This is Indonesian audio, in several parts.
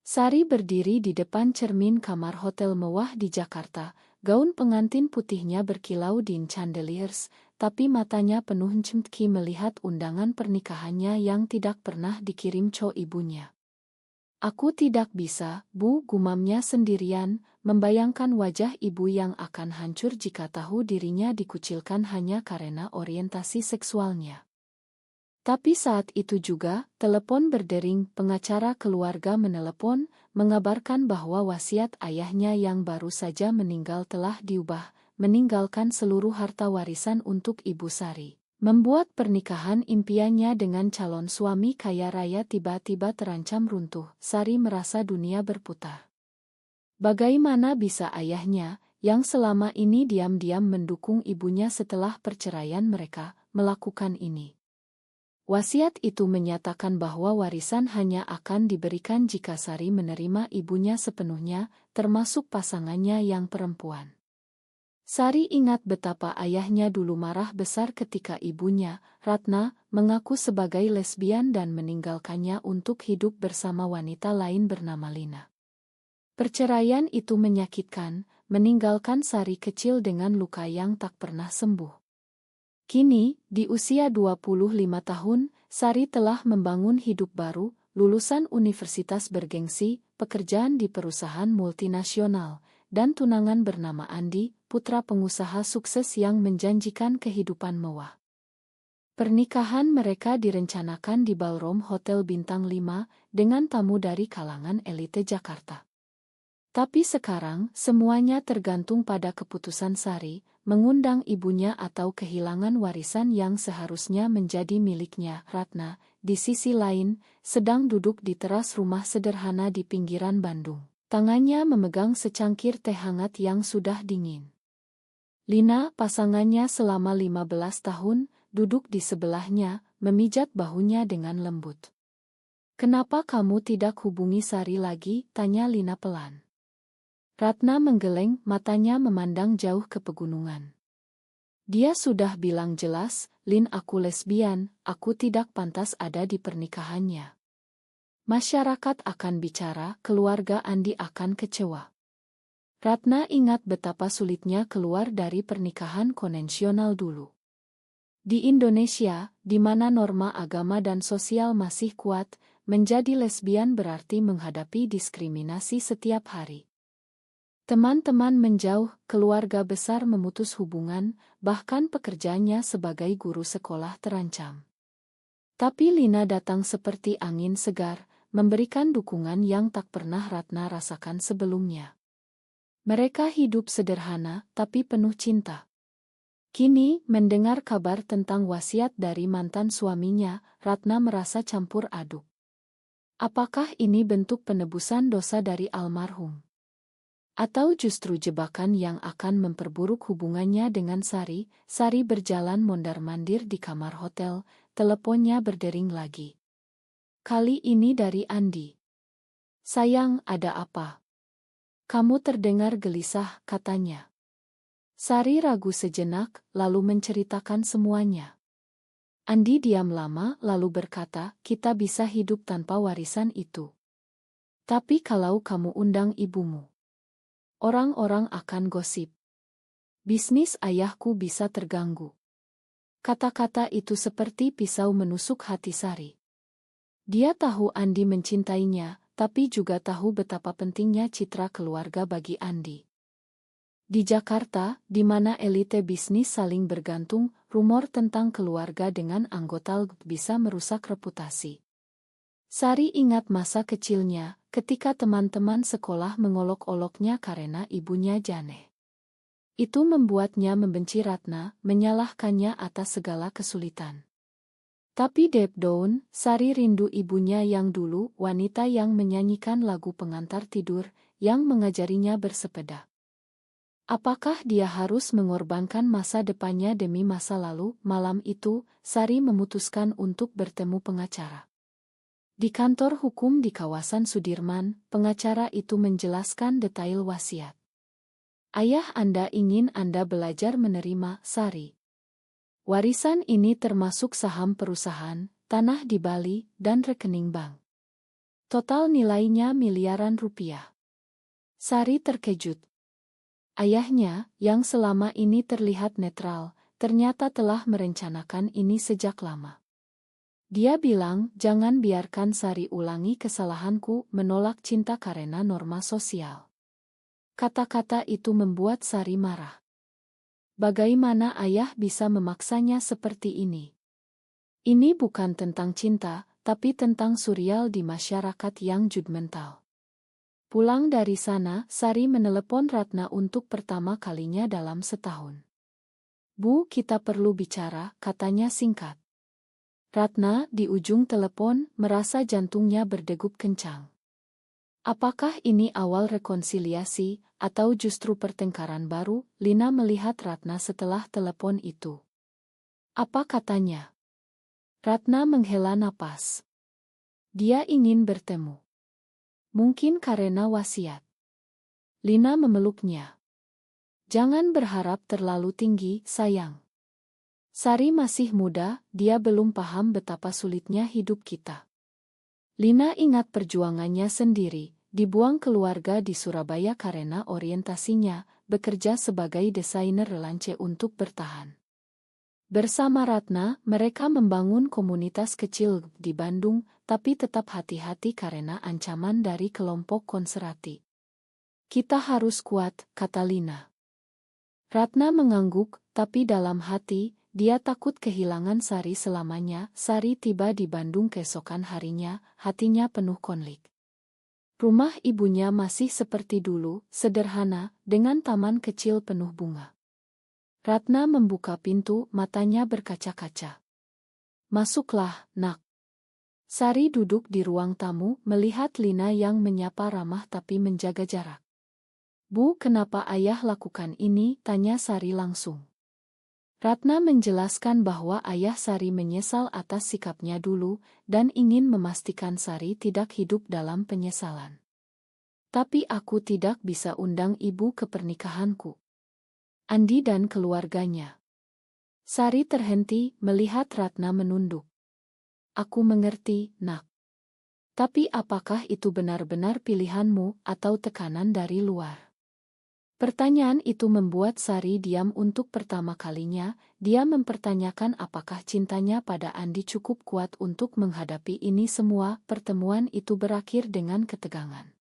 Sari berdiri di depan cermin kamar hotel mewah di Jakarta. Gaun pengantin putihnya berkilau di chandeliers, tapi matanya penuh cemki melihat undangan pernikahannya yang tidak pernah dikirim ibunya. Aku tidak bisa, Bu, gumamnya sendirian, membayangkan wajah ibu yang akan hancur jika tahu dirinya dikucilkan hanya karena orientasi seksualnya. Tapi saat itu juga, telepon berdering, pengacara keluarga menelepon, mengabarkan bahwa wasiat ayahnya yang baru saja meninggal telah diubah, meninggalkan seluruh harta warisan untuk Ibu Sari. Membuat pernikahan impiannya dengan calon suami kaya raya tiba-tiba terancam runtuh. Sari merasa dunia berputar. Bagaimana bisa ayahnya, yang selama ini diam-diam mendukung ibunya setelah perceraian mereka, melakukan ini? Wasiat itu menyatakan bahwa warisan hanya akan diberikan jika Sari menerima ibunya sepenuhnya, termasuk pasangannya yang perempuan. Sari ingat betapa ayahnya dulu marah besar ketika ibunya, Ratna, mengaku sebagai lesbian dan meninggalkannya untuk hidup bersama wanita lain bernama Lina. Perceraian itu menyakitkan, meninggalkan Sari kecil dengan luka yang tak pernah sembuh. Kini, di usia 25 tahun, Sari telah membangun hidup baru, lulusan universitas bergengsi, pekerjaan di perusahaan multinasional, dan tunangan bernama Andi, putra pengusaha sukses yang menjanjikan kehidupan mewah. Pernikahan mereka direncanakan di ballroom Hotel Bintang 5 dengan tamu dari kalangan elite Jakarta. Tapi sekarang, semuanya tergantung pada keputusan Sari, mengundang ibunya atau kehilangan warisan yang seharusnya menjadi miliknya. Ratna, di sisi lain, sedang duduk di teras rumah sederhana di pinggiran Bandung. Tangannya memegang secangkir teh hangat yang sudah dingin. Lina, pasangannya selama 15 tahun, duduk di sebelahnya, memijat bahunya dengan lembut. "Kenapa kamu tidak hubungi Sari lagi?" tanya Lina pelan. Ratna menggeleng, matanya memandang jauh ke pegunungan. Dia sudah bilang jelas, "Lin, aku lesbian, aku tidak pantas ada di pernikahannya." Masyarakat akan bicara, keluarga Andi akan kecewa. Ratna ingat betapa sulitnya keluar dari pernikahan konvensional dulu. Di Indonesia, di mana norma agama dan sosial masih kuat, menjadi lesbian berarti menghadapi diskriminasi setiap hari. Teman-teman menjauh, keluarga besar memutus hubungan, bahkan pekerjaannya sebagai guru sekolah terancam. Tapi Lina datang seperti angin segar, memberikan dukungan yang tak pernah Ratna rasakan sebelumnya. Mereka hidup sederhana, tapi penuh cinta. Kini, mendengar kabar tentang wasiat dari mantan suaminya, Ratna merasa campur aduk. Apakah ini bentuk penebusan dosa dari almarhum? Atau justru jebakan yang akan memperburuk hubungannya dengan Sari? Sari berjalan mondar-mandir di kamar hotel, teleponnya berdering lagi. Kali ini dari Andi. "Sayang, ada apa?" "Kamu terdengar gelisah," katanya. Sari ragu sejenak, lalu menceritakan semuanya. Andi diam lama, lalu berkata, "Kita bisa hidup tanpa warisan itu. Tapi kalau kamu undang ibumu, orang-orang akan gosip. Bisnis ayahku bisa terganggu." Kata-kata itu seperti pisau menusuk hati Sari. Dia tahu Andi mencintainya, tapi juga tahu betapa pentingnya citra keluarga bagi Andi. Di Jakarta, di mana elite bisnis saling bergantung, rumor tentang keluarga dengan anggota bisa merusak reputasi. Sari ingat masa kecilnya, ketika teman-teman sekolah mengolok-oloknya karena ibunya Janeh. Itu membuatnya membenci Ratna, menyalahkannya atas segala kesulitan. Tapi deep down, Sari rindu ibunya yang dulu, wanita yang menyanyikan lagu pengantar tidur, yang mengajarinya bersepeda. Apakah dia harus mengorbankan masa depannya demi masa lalu? Malam itu, Sari memutuskan untuk bertemu pengacara. Di kantor hukum di kawasan Sudirman, pengacara itu menjelaskan detail wasiat. "Ayah Anda ingin Anda belajar menerima, Sari. Warisan ini termasuk saham perusahaan, tanah di Bali, dan rekening bank. Total nilainya miliaran rupiah. Sari terkejut. Ayahnya, yang selama ini terlihat netral, ternyata telah merencanakan ini sejak lama. Dia bilang, jangan biarkan Sari ulangi kesalahanku menolak cinta karena norma sosial. Kata-kata itu membuat Sari marah. Bagaimana ayah bisa memaksanya seperti ini? Ini bukan tentang cinta, tapi tentang surreal di masyarakat yang judgmental. Pulang dari sana, Sari menelepon Ratna untuk pertama kalinya dalam setahun. Bu, kita perlu bicara, katanya singkat. Ratna, di ujung telepon, merasa jantungnya berdegup kencang. Apakah ini awal rekonsiliasi, atau justru pertengkaran baru? Lina melihat Ratna setelah telepon itu. Apa katanya? Ratna menghela napas. Dia ingin bertemu. Mungkin karena wasiat. Lina memeluknya. Jangan berharap terlalu tinggi, sayang. Sari masih muda, dia belum paham betapa sulitnya hidup kita. Lina ingat perjuangannya sendiri, dibuang keluarga di Surabaya karena orientasinya, bekerja sebagai desainer relance untuk bertahan. Bersama Ratna, mereka membangun komunitas kecil di Bandung, tapi tetap hati-hati karena ancaman dari kelompok konservatif. Kita harus kuat, kata Lina. Ratna mengangguk, tapi dalam hati, dia takut kehilangan Sari selamanya. Sari tiba di Bandung keesokan harinya, hatinya penuh konflik. Rumah ibunya masih seperti dulu, sederhana, dengan taman kecil penuh bunga. Ratna membuka pintu, matanya berkaca-kaca. Masuklah, nak. Sari duduk di ruang tamu, melihat Lina yang menyapa ramah tapi menjaga jarak. Bu, kenapa ayah lakukan ini? Tanya Sari langsung. Ratna menjelaskan bahwa ayah Sari menyesal atas sikapnya dulu dan ingin memastikan Sari tidak hidup dalam penyesalan. Tapi aku tidak bisa undang ibu ke pernikahanku. Andi dan keluarganya. Sari terhenti melihat Ratna menunduk. Aku mengerti, nak. Tapi apakah itu benar-benar pilihanmu atau tekanan dari luar? Pertanyaan itu membuat Sari diam untuk pertama kalinya. Dia mempertanyakan apakah cintanya pada Andi cukup kuat untuk menghadapi ini semua. Pertemuan itu berakhir dengan ketegangan.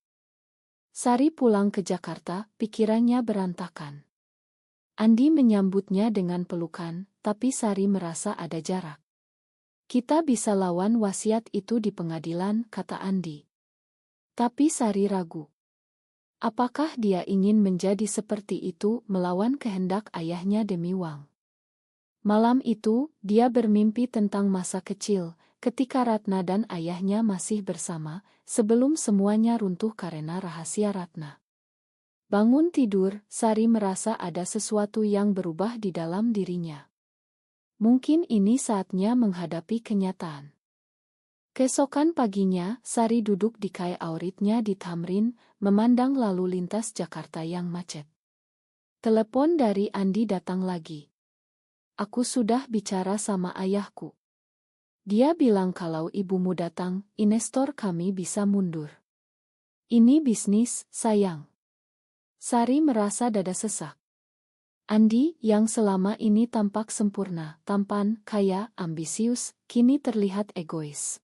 Sari pulang ke Jakarta, pikirannya berantakan. Andi menyambutnya dengan pelukan, tapi Sari merasa ada jarak. Kita bisa lawan wasiat itu di pengadilan, kata Andi. Tapi Sari ragu. Apakah dia ingin menjadi seperti itu, melawan kehendak ayahnya demi uang? Malam itu, dia bermimpi tentang masa kecil, ketika Ratna dan ayahnya masih bersama, sebelum semuanya runtuh karena rahasia Ratna. Bangun tidur, Sari merasa ada sesuatu yang berubah di dalam dirinya. Mungkin ini saatnya menghadapi kenyataan. Keesokan paginya, Sari duduk di kai auritnya di Tamrin, memandang lalu lintas Jakarta yang macet. Telepon dari Andi datang lagi. Aku sudah bicara sama ayahku. Dia bilang kalau ibumu datang, investor kami bisa mundur. Ini bisnis, sayang. Sari merasa dada sesak. Andi, yang selama ini tampak sempurna, tampan, kaya, ambisius, kini terlihat egois.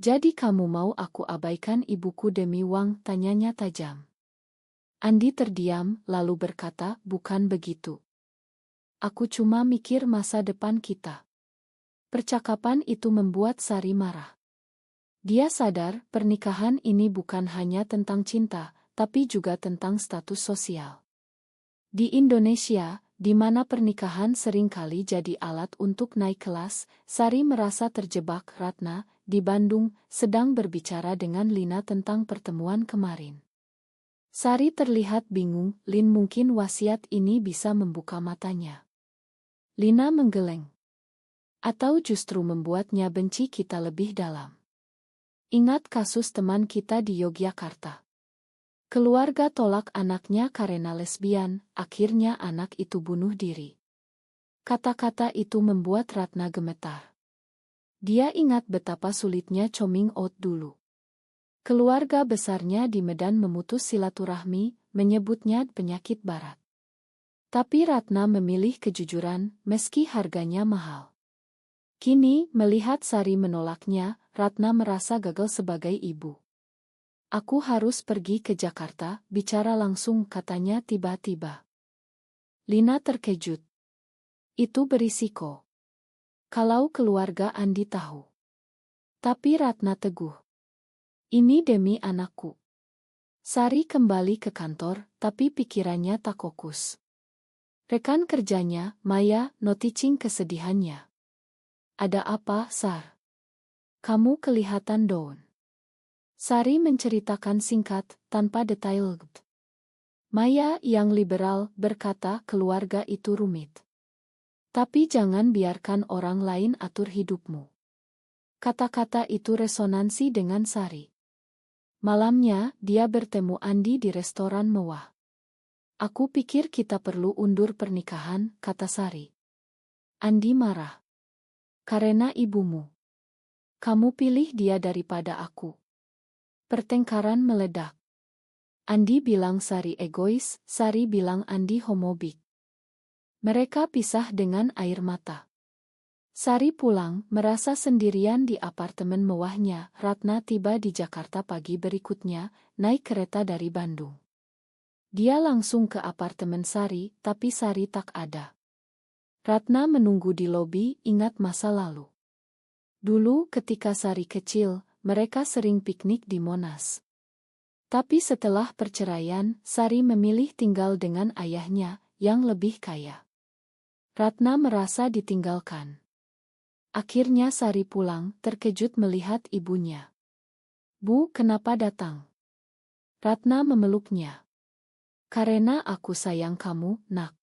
Jadi kamu mau aku abaikan ibuku demi uang? Tanyanya tajam. Andi terdiam, lalu berkata, bukan begitu. Aku cuma mikir masa depan kita. Percakapan itu membuat Sari marah. Dia sadar, pernikahan ini bukan hanya tentang cinta, tapi juga tentang status sosial. Di Indonesia, di mana pernikahan seringkali jadi alat untuk naik kelas, Sari merasa terjebak. Ratna, di Bandung, sedang berbicara dengan Lina tentang pertemuan kemarin. Sari terlihat bingung. Lin, mungkin wasiat ini bisa membuka matanya. Lina menggeleng. Atau justru membuatnya benci kita lebih dalam. Ingat kasus teman kita di Yogyakarta. Keluarga tolak anaknya karena lesbian, akhirnya anak itu bunuh diri. Kata-kata itu membuat Ratna gemetar. Dia ingat betapa sulitnya coming out dulu. Keluarga besarnya di Medan memutus silaturahmi, menyebutnya penyakit barat. Tapi Ratna memilih kejujuran, meski harganya mahal. Kini, melihat Sari menolaknya, Ratna merasa gagal sebagai ibu. Aku harus pergi ke Jakarta, bicara langsung, katanya tiba-tiba. Lina terkejut. Itu berisiko. Kalau keluarga Andi tahu. Tapi Ratna teguh. Ini demi anakku. Sari kembali ke kantor, tapi pikirannya tak fokus. Rekan kerjanya, Maya, noticing kesedihannya. Ada apa, Sar? Kamu kelihatan down. Sari menceritakan singkat, tanpa detail. Maya yang liberal berkata keluarga itu rumit. Tapi jangan biarkan orang lain atur hidupmu. Kata-kata itu resonansi dengan Sari. Malamnya, dia bertemu Andi di restoran mewah. Aku pikir kita perlu undur pernikahan, kata Sari. Andi marah. Karena ibumu. Kamu pilih dia daripada aku. Pertengkaran meledak. Andi bilang Sari egois, Sari bilang Andi homofobik. Mereka pisah dengan air mata. Sari pulang, merasa sendirian di apartemen mewahnya. Ratna tiba di Jakarta pagi berikutnya, naik kereta dari Bandung. Dia langsung ke apartemen Sari, tapi Sari tak ada. Ratna menunggu di lobi, ingat masa lalu. Dulu ketika Sari kecil, mereka sering piknik di Monas. Tapi setelah perceraian, Sari memilih tinggal dengan ayahnya, yang lebih kaya. Ratna merasa ditinggalkan. Akhirnya Sari pulang, terkejut melihat ibunya. Bu, kenapa datang? Ratna memeluknya. Karena aku sayang kamu, nak.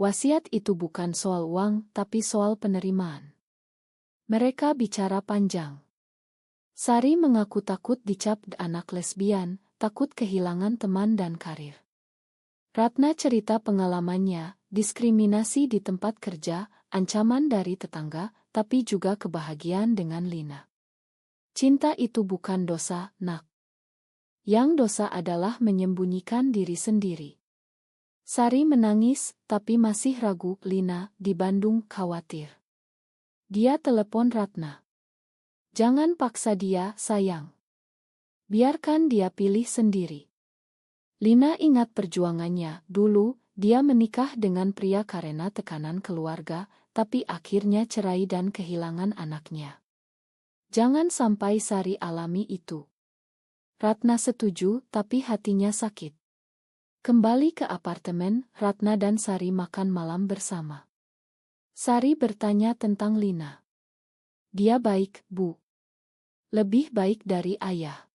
Wasiat itu bukan soal uang, tapi soal penerimaan. Mereka bicara panjang. Sari mengaku takut dicap anak lesbian, takut kehilangan teman dan karir. Ratna cerita pengalamannya, diskriminasi di tempat kerja, ancaman dari tetangga, tapi juga kebahagiaan dengan Lina. Cinta itu bukan dosa, nak. Yang dosa adalah menyembunyikan diri sendiri. Sari menangis, tapi masih ragu. Lina, di Bandung, khawatir. Dia telepon Ratna. Jangan paksa dia, sayang. Biarkan dia pilih sendiri. Lina ingat perjuangannya. Dulu, dia menikah dengan pria karena tekanan keluarga, tapi akhirnya cerai dan kehilangan anaknya. Jangan sampai Sari alami itu. Ratna setuju, tapi hatinya sakit. Kembali ke apartemen, Ratna dan Sari makan malam bersama. Sari bertanya tentang Lina. Dia baik, Bu. Lebih baik dari ayah.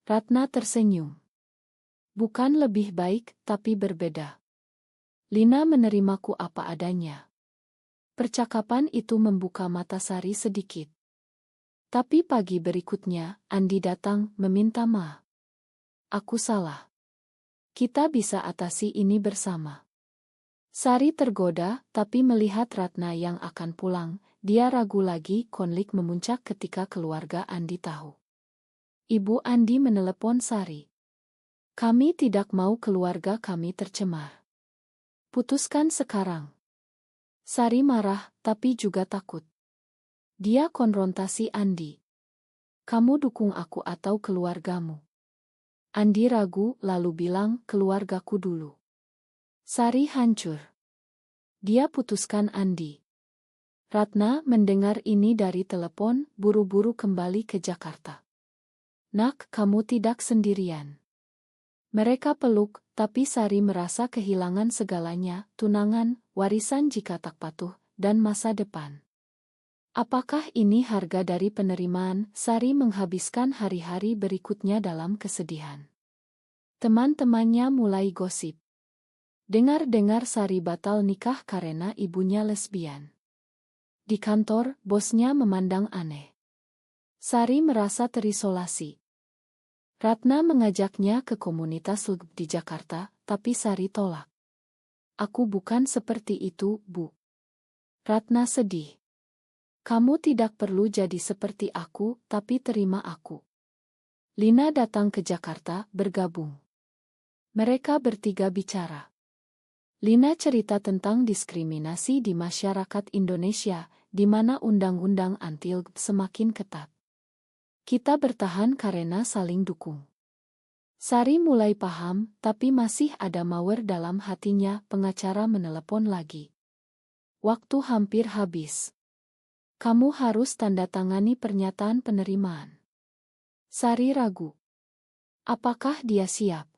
Ratna tersenyum. Bukan lebih baik, tapi berbeda. Lina menerimaku apa adanya. Percakapan itu membuka mata Sari sedikit. Tapi pagi berikutnya, Andi datang, meminta maaf. Aku salah. Kita bisa atasi ini bersama. Sari tergoda, tapi melihat Ratna yang akan pulang, dia ragu lagi. Konflik memuncak ketika keluarga Andi tahu. Ibu Andi menelepon Sari. Kami tidak mau keluarga kami tercemar. Putuskan sekarang. Sari marah, tapi juga takut. Dia konfrontasi Andi. Kamu dukung aku atau keluargamu? Andi ragu, lalu bilang, keluargaku dulu. Sari hancur. Dia putuskan Andi. Ratna mendengar ini dari telepon, buru-buru kembali ke Jakarta. Nak, kamu tidak sendirian. Mereka peluk, tapi Sari merasa kehilangan segalanya, tunangan, warisan jika tak patuh, dan masa depan. Apakah ini harga dari penerimaan? Sari menghabiskan hari-hari berikutnya dalam kesedihan. Teman-temannya mulai gosip. Dengar-dengar Sari batal nikah karena ibunya lesbian. Di kantor, bosnya memandang aneh. Sari merasa terisolasi. Ratna mengajaknya ke komunitas LGBT di Jakarta, tapi Sari tolak. Aku bukan seperti itu, Bu. Ratna sedih. Kamu tidak perlu jadi seperti aku, tapi terima aku. Lina datang ke Jakarta, bergabung. Mereka bertiga bicara. Lina cerita tentang diskriminasi di masyarakat Indonesia, di mana undang-undang anti-LGBT semakin ketat. Kita bertahan karena saling dukung. Sari mulai paham, tapi masih ada mawer dalam hatinya. Pengacara menelepon lagi. Waktu hampir habis. Kamu harus tanda tangani pernyataan penerimaan. Sari ragu. Apakah dia siap?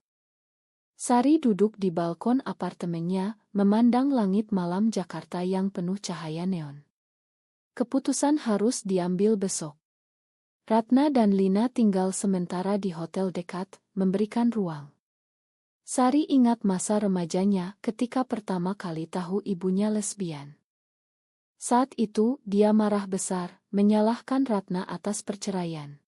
Sari duduk di balkon apartemennya, memandang langit malam Jakarta yang penuh cahaya neon. Keputusan harus diambil besok. Ratna dan Lina tinggal sementara di hotel dekat, memberikan ruang. Sari ingat masa remajanya ketika pertama kali tahu ibunya lesbian. Saat itu, dia marah besar, menyalahkan Ratna atas perceraian.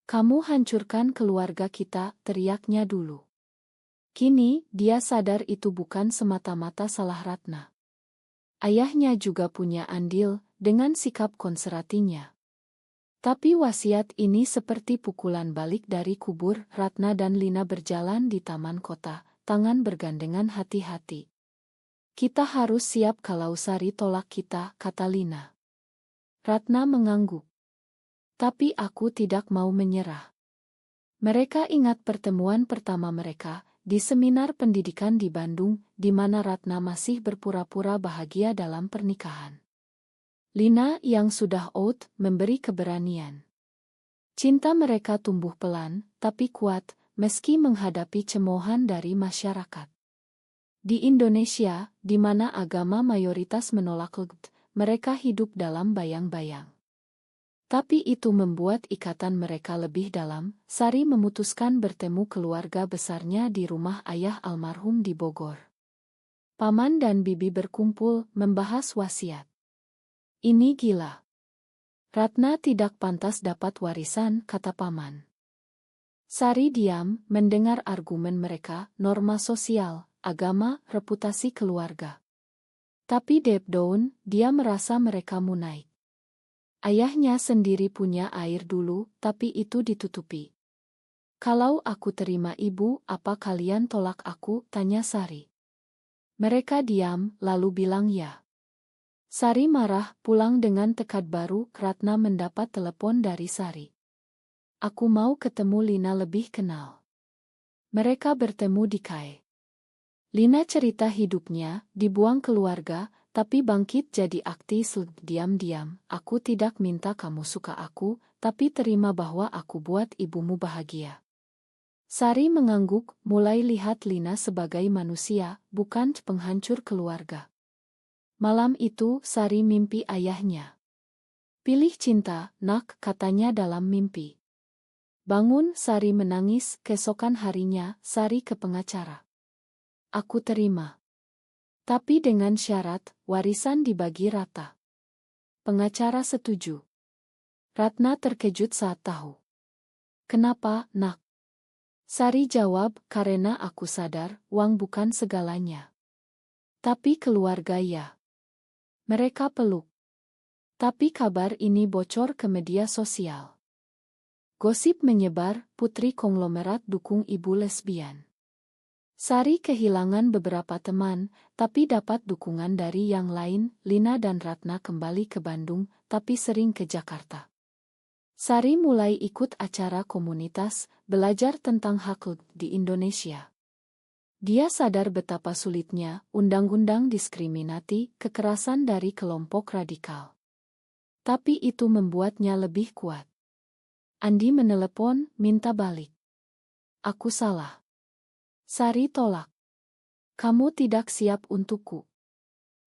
Kamu hancurkan keluarga kita, teriaknya dulu. Kini, dia sadar itu bukan semata-mata salah Ratna. Ayahnya juga punya andil, dengan sikap konservatinya. Tapi wasiat ini seperti pukulan balik dari kubur. Ratna dan Lina berjalan di taman kota, tangan bergandengan hati-hati. Kita harus siap kalau Sari tolak kita, kata Lina. Ratna mengangguk. Tapi aku tidak mau menyerah. Mereka ingat pertemuan pertama mereka, di seminar pendidikan di Bandung, di mana Ratna masih berpura-pura bahagia dalam pernikahan. Lina yang sudah out, memberi keberanian. Cinta mereka tumbuh pelan, tapi kuat, meski menghadapi cemoohan dari masyarakat. Di Indonesia, di mana agama mayoritas menolak LGBT, mereka hidup dalam bayang-bayang. Tapi itu membuat ikatan mereka lebih dalam. Sari memutuskan bertemu keluarga besarnya di rumah ayah almarhum di Bogor. Paman dan bibi berkumpul, membahas wasiat. Ini gila. Ratna tidak pantas dapat warisan, kata paman. Sari diam, mendengar argumen mereka, norma sosial, agama, reputasi keluarga. Tapi deep down, dia merasa mereka munaik. Ayahnya sendiri punya air dulu, tapi itu ditutupi. Kalau aku terima ibu, apa kalian tolak aku? Tanya Sari. Mereka diam, lalu bilang ya. Sari marah, pulang dengan tekad baru. Ratna mendapat telepon dari Sari. Aku mau ketemu Lina lebih kenal. Mereka bertemu di KAI. Lina cerita hidupnya, dibuang keluarga, tapi bangkit jadi aktis. Diam-diam, aku tidak minta kamu suka aku, tapi terima bahwa aku buat ibumu bahagia. Sari mengangguk, mulai lihat Lina sebagai manusia, bukan penghancur keluarga. Malam itu, Sari mimpi ayahnya. Pilih cinta, nak, katanya dalam mimpi. Bangun, Sari menangis. Keesokan harinya, Sari ke pengacara. Aku terima. Tapi dengan syarat, warisan dibagi rata. Pengacara setuju. Ratna terkejut saat tahu. Kenapa, nak? Sari jawab, karena aku sadar, uang bukan segalanya. Tapi keluarga ya. Mereka peluk. Tapi kabar ini bocor ke media sosial. Gosip menyebar, putri konglomerat dukung ibu lesbian. Sari kehilangan beberapa teman, tapi dapat dukungan dari yang lain. Lina dan Ratna kembali ke Bandung, tapi sering ke Jakarta. Sari mulai ikut acara komunitas, belajar tentang hak LGBT di Indonesia. Dia sadar betapa sulitnya undang-undang diskriminasi, kekerasan dari kelompok radikal. Tapi itu membuatnya lebih kuat. Andi menelepon, minta balik. Aku salah. Sari tolak. Kamu tidak siap untukku.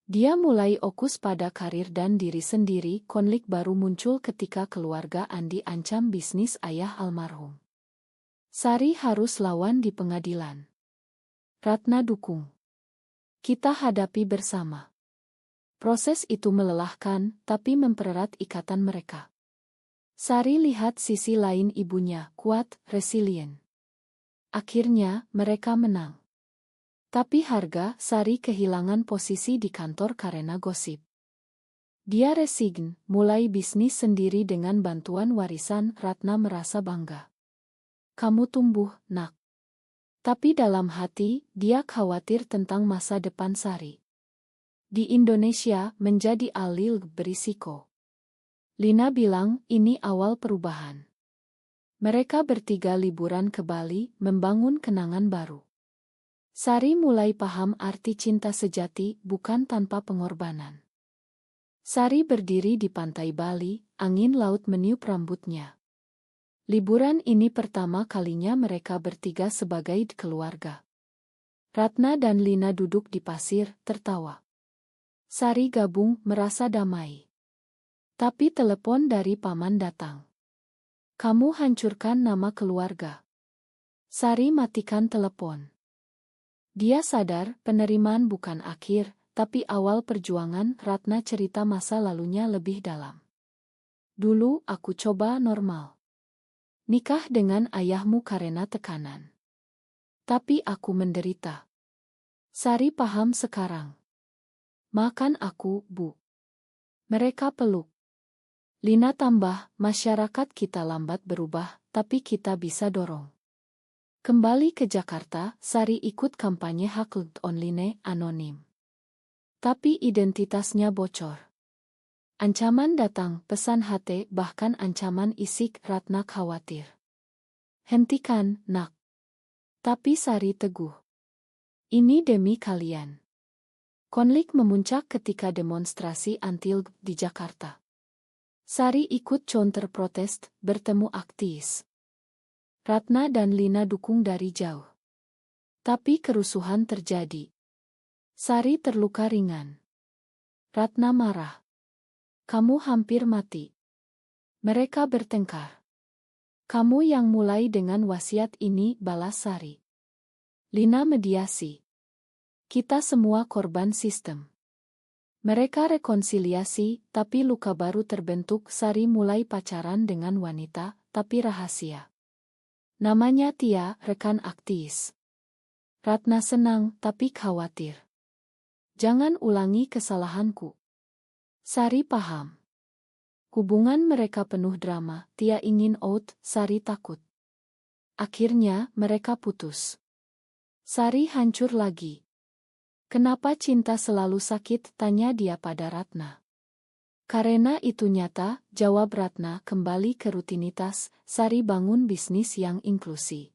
Dia mulai fokus pada karir dan diri sendiri. Konflik baru muncul ketika keluarga Andi ancam bisnis ayah almarhum. Sari harus lawan di pengadilan. Ratna dukung. Kita hadapi bersama. Proses itu melelahkan, tapi mempererat ikatan mereka. Sari lihat sisi lain ibunya, kuat, resilient. Akhirnya, mereka menang. Tapi Sari kehilangan posisi di kantor karena gosip. Dia resign, mulai bisnis sendiri dengan bantuan warisan. Ratna merasa bangga. Kamu tumbuh, nak. Tapi dalam hati, dia khawatir tentang masa depan Sari. Di Indonesia, menjadi alil berisiko. Lina bilang, ini awal perubahan. Mereka bertiga liburan ke Bali, membangun kenangan baru. Sari mulai paham arti cinta sejati, bukan tanpa pengorbanan. Sari berdiri di pantai Bali, angin laut meniup rambutnya. Liburan ini pertama kalinya mereka bertiga sebagai keluarga. Ratna dan Lina duduk di pasir, tertawa. Sari gabung, merasa damai. Tapi telepon dari paman datang. Kamu hancurkan nama keluarga. Sari matikan telepon. Dia sadar penerimaan bukan akhir, tapi awal perjuangan. Ratna cerita masa lalunya lebih dalam. Dulu aku coba normal. Nikah dengan ayahmu karena tekanan. Tapi aku menderita. Sari paham sekarang. Makan aku, Bu. Mereka peluk. Lina tambah, masyarakat kita lambat berubah, tapi kita bisa dorong. Kembali ke Jakarta, Sari ikut kampanye hak online anonim. Tapi identitasnya bocor. Ancaman datang, pesan HT, bahkan ancaman isik. Ratna khawatir. Hentikan, nak. Tapi Sari teguh. Ini demi kalian. Konflik memuncak ketika demonstrasi anti-LGBT di Jakarta. Sari ikut counter protes, bertemu aktivis. Ratna dan Lina dukung dari jauh. Tapi kerusuhan terjadi. Sari terluka ringan. Ratna marah. Kamu hampir mati. Mereka bertengkar. Kamu yang mulai dengan wasiat ini, balas Sari. Lina mediasi. Kita semua korban sistem. Mereka rekonsiliasi, tapi luka baru terbentuk. Sari mulai pacaran dengan wanita, tapi rahasia. Namanya Tia, rekan aktivis. Ratna senang, tapi khawatir. Jangan ulangi kesalahanku. Sari paham. Hubungan mereka penuh drama. Tia ingin out, Sari takut. Akhirnya, mereka putus. Sari hancur lagi. Kenapa cinta selalu sakit? Tanya dia pada Ratna. Karena itu nyata, jawab Ratna. Kembali ke rutinitas, Sari bangun bisnis yang inklusi.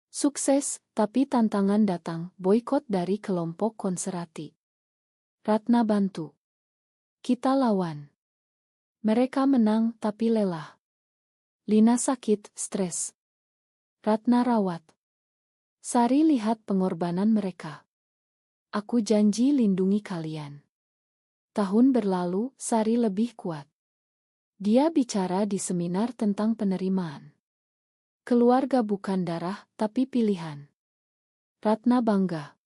Sukses, tapi tantangan datang, boikot dari kelompok konservatif. Ratna bantu. Kita lawan. Mereka menang, tapi lelah. Lina sakit, stres. Ratna rawat. Sari lihat pengorbanan mereka. Aku janji lindungi kalian. Tahun berlalu, Sari lebih kuat. Dia bicara di seminar tentang penerimaan. Keluarga bukan darah, tapi pilihan. Ratna bangga.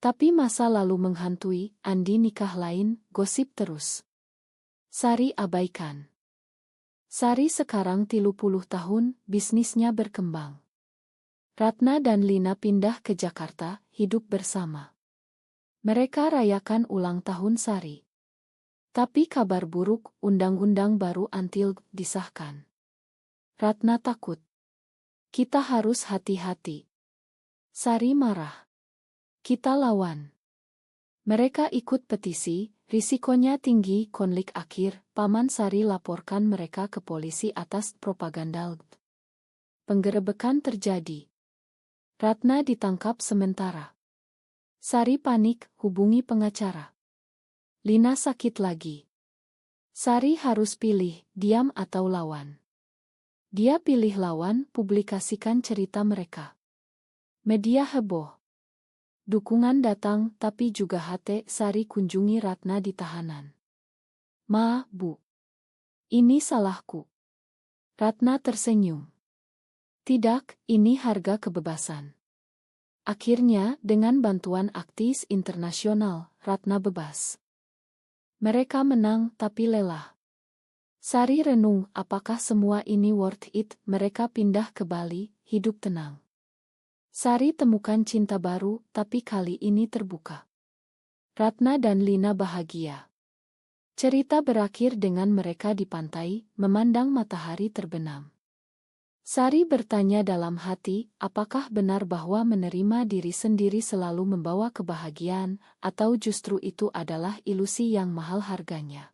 Tapi masa lalu menghantui, Andi nikah lain, gosip terus. Sari abaikan. Sari sekarang 30 tahun, bisnisnya berkembang. Ratna dan Lina pindah ke Jakarta, hidup bersama. Mereka rayakan ulang tahun Sari. Tapi kabar buruk, undang-undang baru anti-LGBT disahkan. Ratna takut. Kita harus hati-hati. Sari marah. Kita lawan. Mereka ikut petisi, risikonya tinggi. Konflik akhir, paman Sari laporkan mereka ke polisi atas propaganda LGBT. Penggerebekan terjadi. Ratna ditangkap sementara. Sari panik, hubungi pengacara. Lina sakit lagi. Sari harus pilih, diam atau lawan. Dia pilih lawan, publikasikan cerita mereka. Media heboh. Dukungan datang, tapi juga HT. Sari kunjungi Ratna di tahanan. Ma, Bu. Ini salahku. Ratna tersenyum. Tidak, ini harga kebebasan. Akhirnya, dengan bantuan aktivis internasional, Ratna bebas. Mereka menang, tapi lelah. Sari renung, apakah semua ini worth it? Mereka pindah ke Bali, hidup tenang. Sari temukan cinta baru, tapi kali ini terbuka. Ratna dan Lina bahagia. Cerita berakhir dengan mereka di pantai, memandang matahari terbenam. Sari bertanya dalam hati, apakah benar bahwa menerima diri sendiri selalu membawa kebahagiaan, atau justru itu adalah ilusi yang mahal harganya.